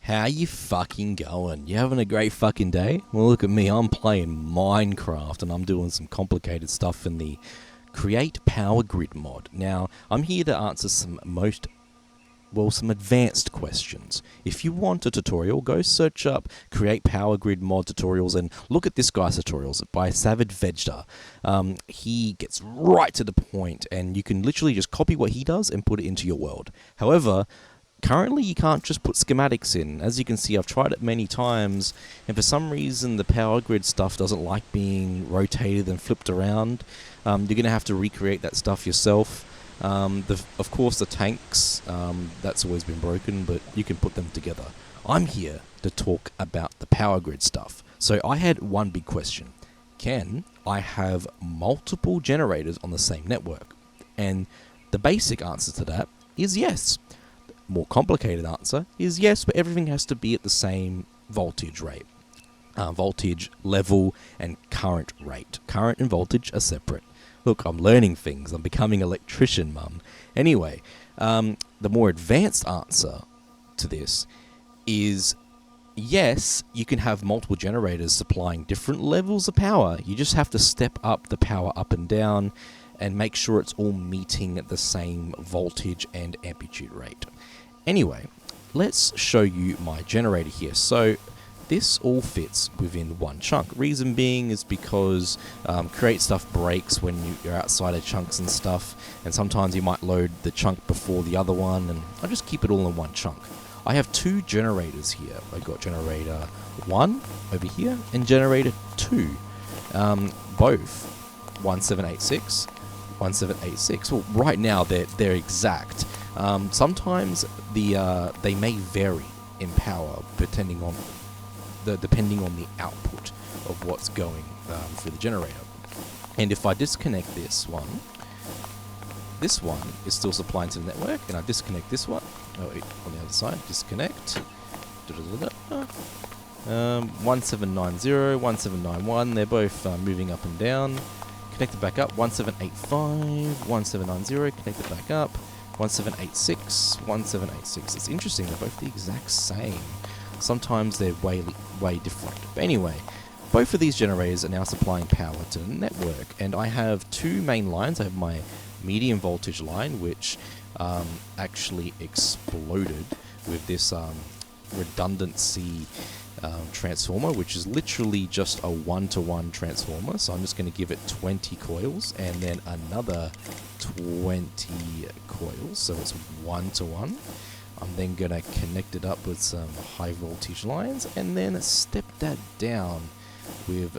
How you fucking going? You having a great fucking day? Well, look at me. I'm playing Minecraft and I'm doing some complicated stuff in the Create Power Grid mod. Now, I'm here to answer some advanced questions. If you want a tutorial, go search up Create Power Grid mod tutorials and look at this guy's tutorials by Savage Vegeta. He gets right to the point and you can literally just copy what he does and put it into your world. However, currently you can't just put schematics in. As you can see, I've tried it many times, and for some reason the power grid stuff doesn't like being rotated and flipped around. You're going to have to recreate that stuff yourself. Of course the tanks, that's always been broken, but you can put them together. I'm here to talk about the power grid stuff. So I had one big question. Can I have multiple generators on the same network? And the basic answer to that is yes. More complicated answer is yes, but everything has to be at the same voltage rate. Voltage, level, and current rate. Current and voltage are separate. Look, I'm learning things. I'm becoming an electrician, mum. Anyway, the more advanced answer to this is yes, you can have multiple generators supplying different levels of power. You just have to step up the power up and down and make sure it's all meeting the same voltage and amplitude rate. Anyway, let's show you my generator here. So this all fits within one chunk. Reason being is because Create stuff breaks when you're outside of chunks and stuff, and sometimes you might load the chunk before the other one, and I just keep it all in one chunk. I have two generators here. I've got generator 1 over here and generator 2, both 1786. 1786. Well, right now they're exact. Sometimes they may vary in power depending on the output of what's going through the generator. And if I disconnect this one is still supplying to the network, and I disconnect this one. Oh, wait, on the other side, disconnect. 1790, 1791. They're both moving up and down. Connect it back up, 1785, 1790, connect it back up, 1786, 1786. It's interesting, they're both the exact same. Sometimes they're way different. But anyway, both of these generators are now supplying power to the network, and I have two main lines. I have my medium voltage line, which actually exploded with this redundancy transformer, which is literally just a 1-to-1 transformer. So I'm just going to give it 20 coils and then another 20 coils, so it's 1-to-1. I'm then going to connect it up with some high voltage lines and then step that down with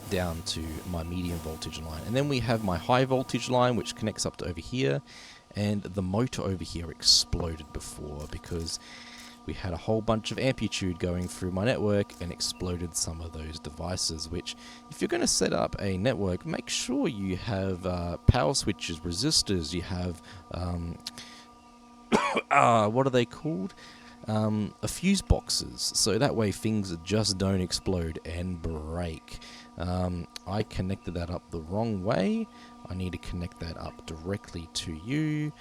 down to my medium voltage line. And then we have my high voltage line, which connects up to over here, and the motor over here exploded before because we had a whole bunch of amplitude going through my network and exploded some of those devices, which if you're going to set up a network, make sure you have power switches, resistors, you have what are they called? A fuse boxes, so that way things just don't explode and break. I connected that up the wrong way. I need to connect that up directly to you.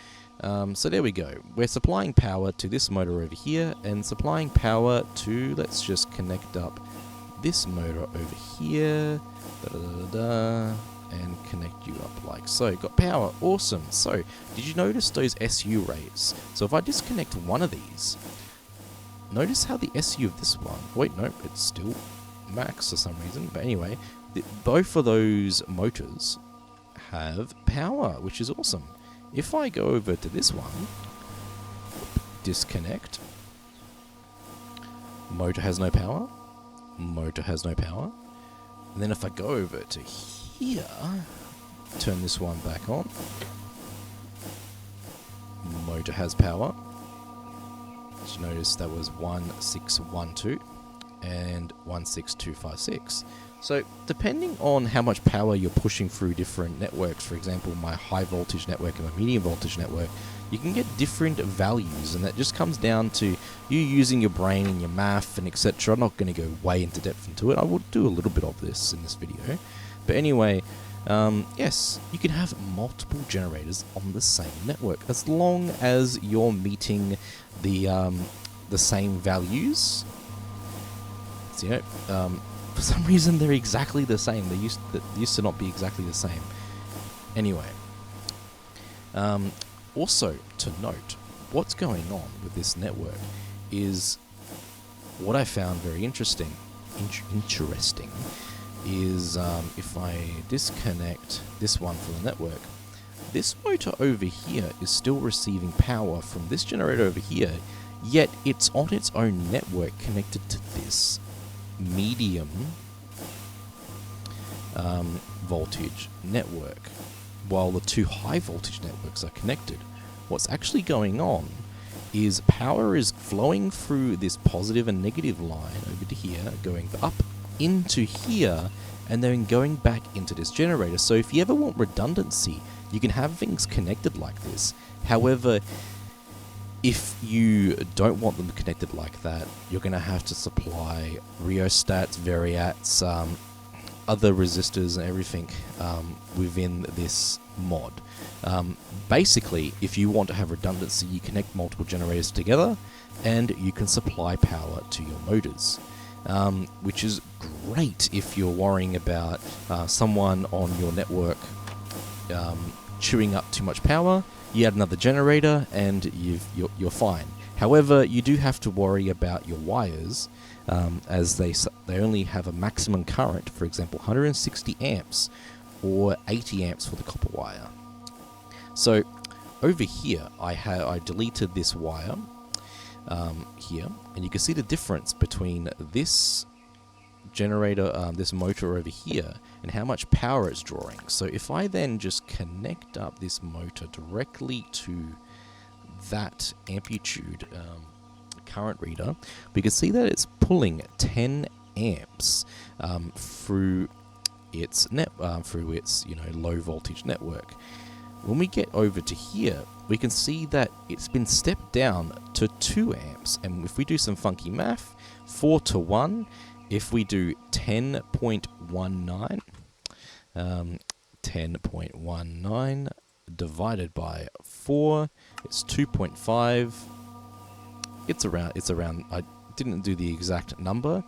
So there we go. We're supplying power to this motor over here and supplying power to, let's just connect up this motor over here, and connect you up like so. Got power, awesome. So did you notice those SU rays? So if I disconnect one of these, notice how the SU of this one, wait, no, it's still max for some reason, but anyway, both of those motors have power, which is awesome. If I go over to this one, disconnect, motor has no power, motor has no power, and then if I go over to here, turn this one back on, motor has power. Did you notice that was 1612 and 16256? So depending on how much power you're pushing through different networks, for example my high voltage network and my medium voltage network, you can get different values, and that just comes down to you using your brain and your math and etc. I'm not going to go way into depth into it. I will do a little bit of this in this video, but anyway, yes, you can have multiple generators on the same network as long as you're meeting the the same values. So, for some reason they're exactly the same. They used to not be exactly the same. Anyway, also to note, what's going on with this network is what I found very interesting is if I disconnect this one from the network, this motor over here is still receiving power from this generator over here, yet it's on its own network connected to this medium voltage network, while the two high voltage networks are connected. What's actually going on is power is flowing through this positive and negative line over to here, going up into here, and then going back into this generator. So if you ever want redundancy, you can have things connected like this. However, if you don't want them connected like that, you're going to have to supply rheostats, variats, other resistors and everything within this mod. Basically, if you want to have redundancy, you connect multiple generators together and you can supply power to your motors, which is great if you're worrying about someone on your network chewing up too much power. You add another generator and you're fine. However, you do have to worry about your wires, as they only have a maximum current, for example 160 amps or 80 amps for the copper wire. So over here I deleted this wire here, and you can see the difference between this generator, this motor over here, and how much power it's drawing. So if I then just connect up this motor directly to that amplitude current reader, we can see that it's pulling 10 amps through its low voltage network. When we get over to here, we can see that it's been stepped down to 2 amps, and if we do some funky math, 4 to 1, if we do 10.19, 10.19 divided by 4, it's 2.5. It's around. I didn't do the exact number,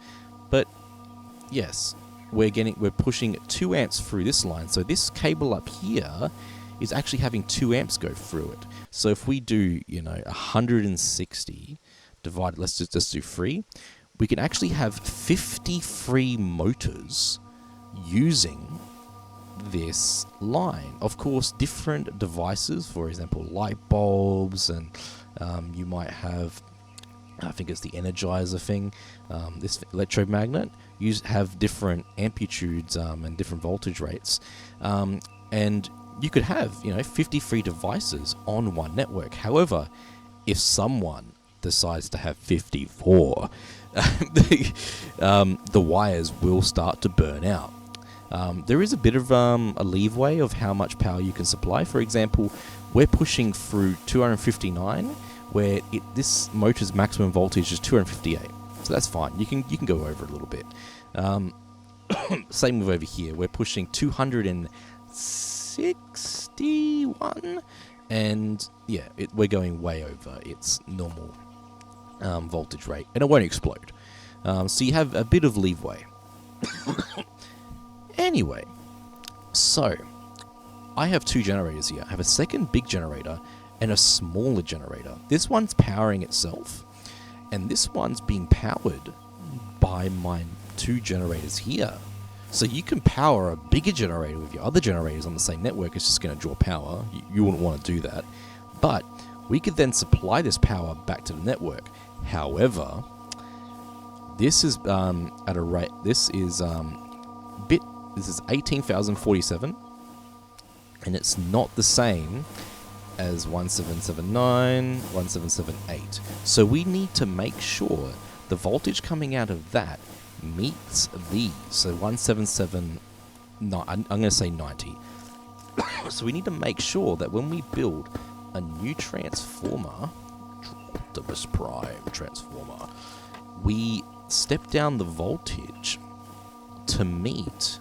but yes, we're pushing 2 amps through this line. So this cable up here is actually having 2 amps go through it. So if we do 160 divided, let's just do 3, we can actually have 53 motors using this line. Of course, different devices, for example light bulbs, and you might have, I think it's the Energizer thing, this electromagnet, have different amplitudes and different voltage rates, and you could have 53 devices on one network. However, if someone decides to have 54, the wires will start to burn out. There is a bit of a leeway of how much power you can supply. For example, we're pushing through 259, where this motor's maximum voltage is 258. So that's fine. You can go over a little bit. Same with over here. We're pushing 261, and yeah, we're going way over its normal voltage rate, and it won't explode. So you have a bit of leeway. Anyway, so I have 2 generators here. I have a second big generator and a smaller generator. This one's powering itself, and this one's being powered by my 2 generators here. So you can power a bigger generator with your other generators on the same network. It's just going to draw power. You wouldn't want to do that. But we could then supply this power back to the network. However, this is at a rate. This is 18,047, and it's not the same as 1779, 1778. So we need to make sure the voltage coming out of that meets these. So 177, no, I'm going to say 90. So we need to make sure that when we build a new transformer, Optimus Prime transformer, we step down the voltage to meet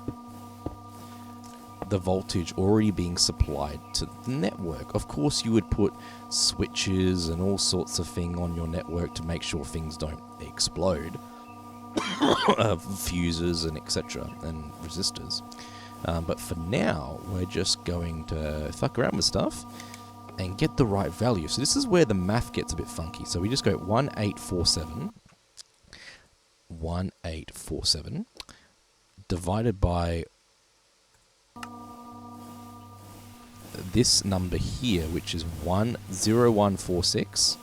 the voltage already being supplied to the network. Of course, you would put switches and all sorts of thing on your network to make sure things don't explode. Fuses and etc. and resistors. But for now, we're just going to fuck around with stuff and get the right value. So this is where the math gets a bit funky. So we just go 1847 divided by this number here, which is 10146.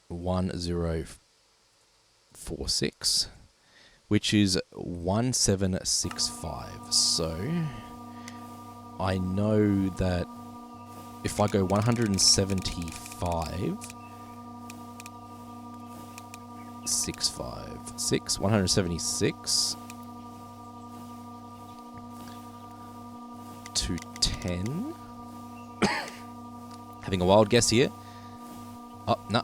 1046, which is 1765. So I know that if I go 175, 176 to 10. Having a wild guess here. Oh, no.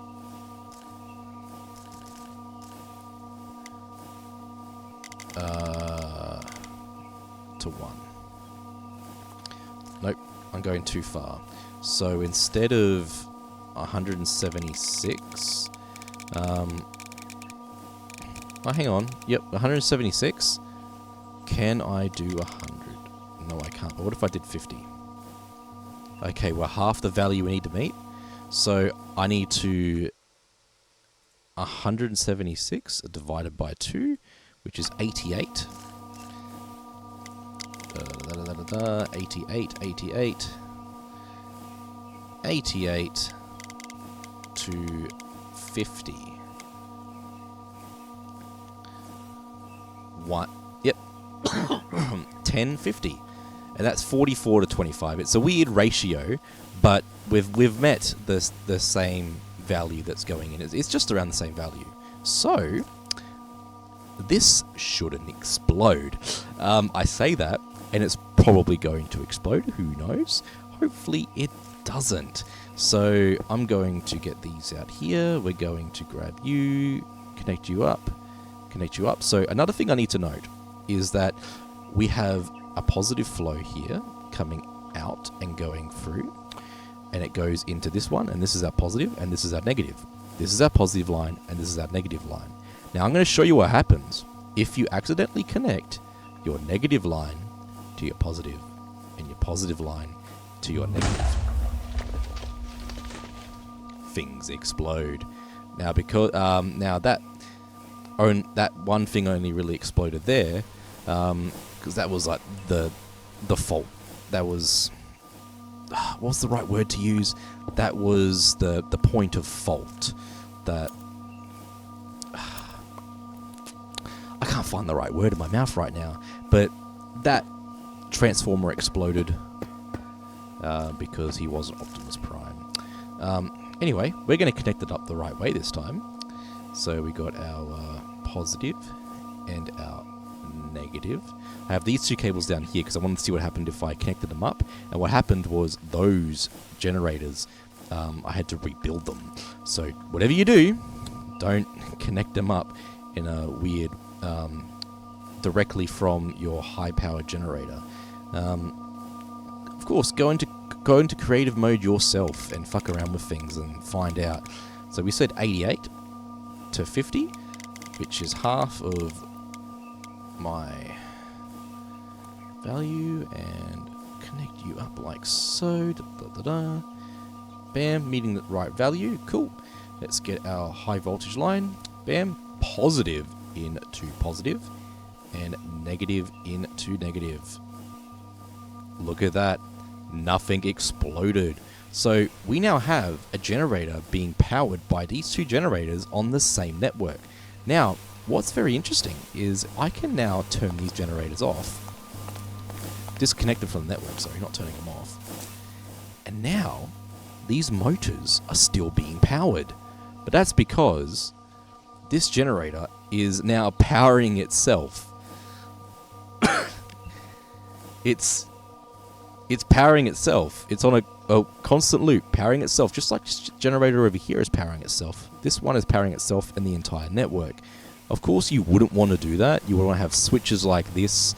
To 1. Nope, I'm going too far. So instead of 176, oh, hang on. Yep, 176. Can I do 100? No, I can't. But what if I did 50? Okay, we're half the value we need to meet. So I need to 176 divided by 2, which is 88. 88 to 50. What? Yep. 1050. And that's 44 to 25. It's a weird ratio, but we've met the same value that's going in. It's just around the same value. So this shouldn't explode. I say that, and it's probably going to explode. Who knows? Hopefully it doesn't. So I'm going to get these out here. We're going to grab you, connect you up. So another thing I need to note is that we have a positive flow here coming out and going through, and it goes into this one, and this is our positive, and this is our negative. This is our positive line, and this is our negative line. Now I'm going to show you what happens if you accidentally connect your negative line to your positive and your positive line to your negative. Things explode. Now because now that one thing only really exploded there, because that was like the fault. That was what's the right word to use? That was the point of fault. That I can't find the right word in my mouth right now, but that transformer exploded because he wasn't Optimus Prime. Anyway, we're going to connect it up the right way this time. So we got our positive and our negative. I have these two cables down here because I wanted to see what happened if I connected them up. And what happened was those generators, I had to rebuild them. So whatever you do, don't connect them up in a weird, directly from your high-powered generator. Of course, go into creative mode yourself and fuck around with things and find out. So we said 88 to 50, which is half of my value, and connect you up like so. Bam, meeting the right value. Cool. Let's get our high voltage line. Bam, positive into positive and negative into negative. Look at that. Nothing exploded. So we now have a generator being powered by these two generators on the same network. Now, what's very interesting is I can now turn these generators off. Disconnected from the network, sorry, not turning them off. And now, these motors are still being powered. But that's because this generator is now powering itself. It's powering itself. It's on a constant loop, powering itself, just like this generator over here is powering itself. This one is powering itself and the entire network. Of course, you wouldn't want to do that. You would want to have switches like this,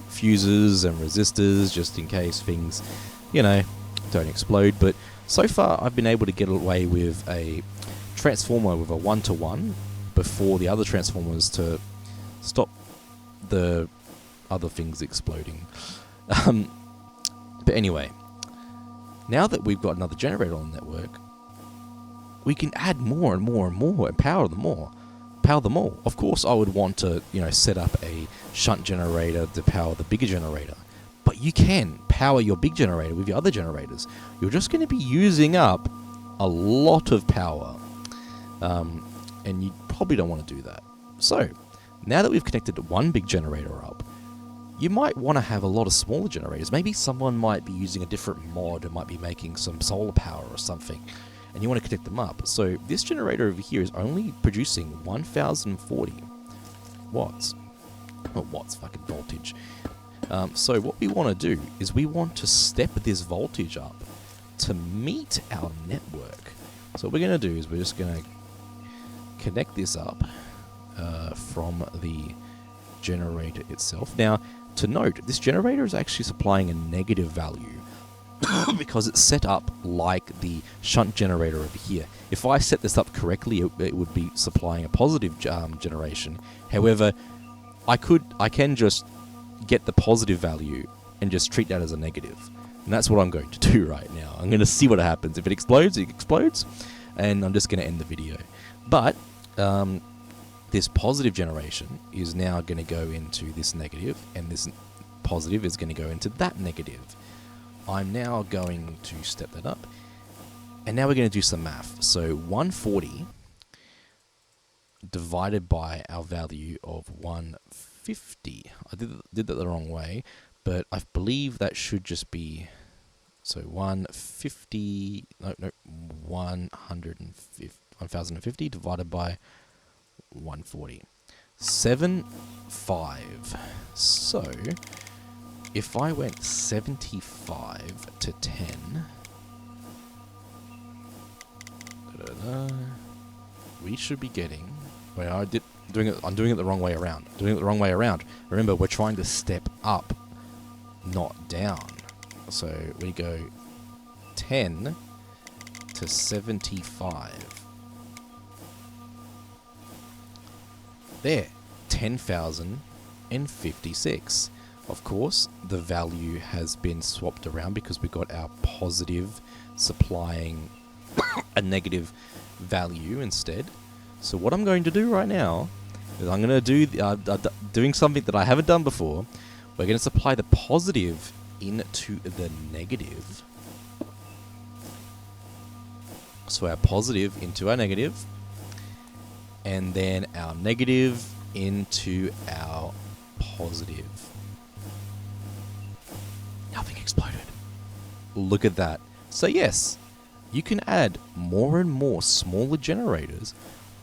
fuses and resistors, just in case things, don't explode. But so far, I've been able to get away with a transformer with a 1-to-1 before the other transformers to stop the other things exploding. But anyway, now that we've got another generator on the network, we can add more and more and more and power them all. Of course, I would want to, set up a shunt generator to power the bigger generator. But you can power your big generator with your other generators. You're just going to be using up a lot of power. And you probably don't want to do that. So, now that we've connected one big generator up, you might want to have a lot of smaller generators. Maybe someone might be using a different mod and might be making some solar power or something, and you want to connect them up. So this generator over here is only producing 1040 watts. Not watts, fucking voltage. So what we want to do is we want to step this voltage up to meet our network. So what we're going to do is we're just going to connect this up from the generator itself. Now, to note, this generator is actually supplying a negative value because it's set up like the shunt generator over here. If I set this up correctly, it would be supplying a positive generation. However, I can just get the positive value and just treat that as a negative. And that's what I'm going to do right now. I'm going to see what happens. If it explodes, it explodes. And I'm just going to end the video. But this positive generation is now going to go into this negative, and this positive is going to go into that negative. I'm now going to step that up, and now we're going to do some math. So 140 divided by our value of 150. I did that the wrong way, but I believe that should just be, so 150, no, 1050 divided by 140. 75. So if I went 75 to 10, we should be getting. Wait, I'm doing it the wrong way around. Remember, we're trying to step up, not down. So we go 10 to 75. There, 10,056. Of course, the value has been swapped around because we got our positive supplying a negative value instead. So what I'm going to do right now is I'm going to do doing something that I haven't done before. We're going to supply the positive into the negative. So our positive into our negative, and then our negative into our positive. Nothing exploded. Look at that. So yes, you can add more and more smaller generators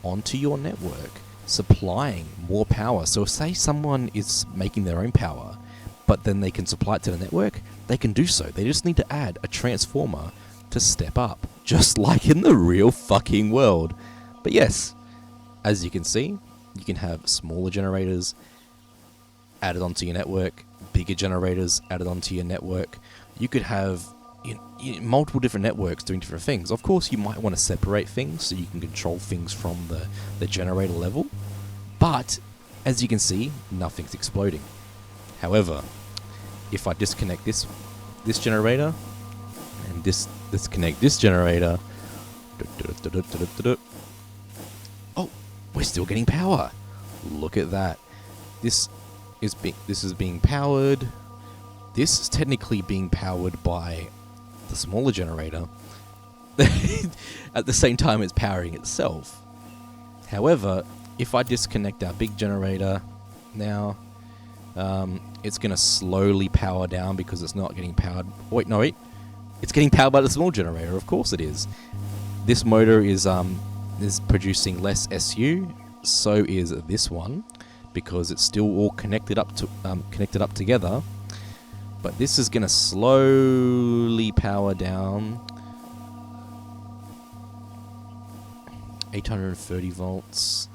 onto your network, supplying more power. So say someone is making their own power, but then they can supply it to the network, they can do so. They just need to add a transformer to step up, just like in the real fucking world. But yes, as you can see, you can have smaller generators added onto your network, bigger generators added onto your network. You could have multiple different networks doing different things. Of course, you might want to separate things so you can control things from the generator level. But, as you can see, nothing's exploding. However, if I disconnect this generator and disconnect this generator, oh, we're still getting power. Look at that. This is being powered. This is technically being powered by the smaller generator. At the same time, it's powering itself. However, if I disconnect our big generator now, it's going to slowly power down because it's not getting powered. Wait. It's getting powered by the small generator. Of course it is. This motor is producing less SU. So is this one, because it's still all connected up together. But this is going to slowly power down. 830 volts.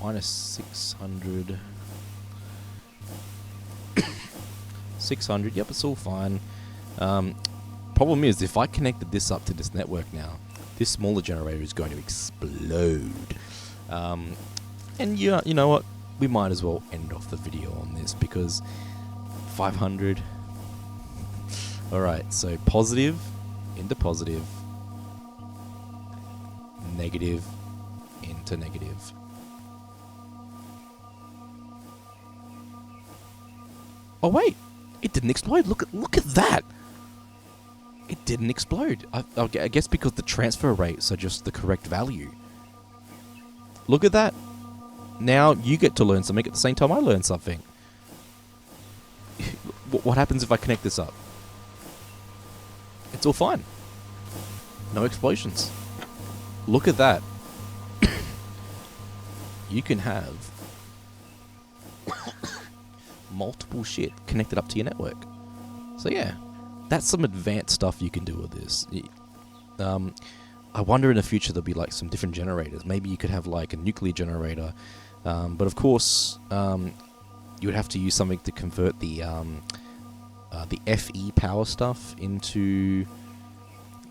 minus 600. 600, yep, it's all fine. Problem is, if I connected this up to this network now, this smaller generator is going to explode. And yeah, you know what? We might as well end off the video on this because 500. Alright, so positive into positive, negative into negative. Oh wait, it didn't explode. Look at that. It didn't explode. I guess because the transfer rates are just the correct value. Look at that. Now you get to learn something at the same time I learn something. What happens if I connect this up? It's all fine. No explosions. Look at that. You can have multiple shit connected up to your network. So yeah, that's some advanced stuff you can do with this. I wonder in the future there'll be like some different generators. Maybe you could have like a nuclear generator, but of course you would have to use something to convert the FE power stuff into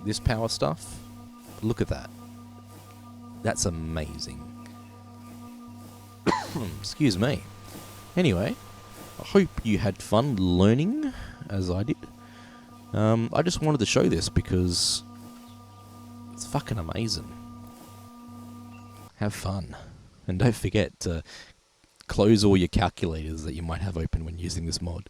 this power stuff. Look at that. That's amazing. Excuse me. Anyway, I hope you had fun learning as I did. I just wanted to show this because it's fucking amazing. Have fun. And don't forget to close all your calculators that you might have open when using this mod.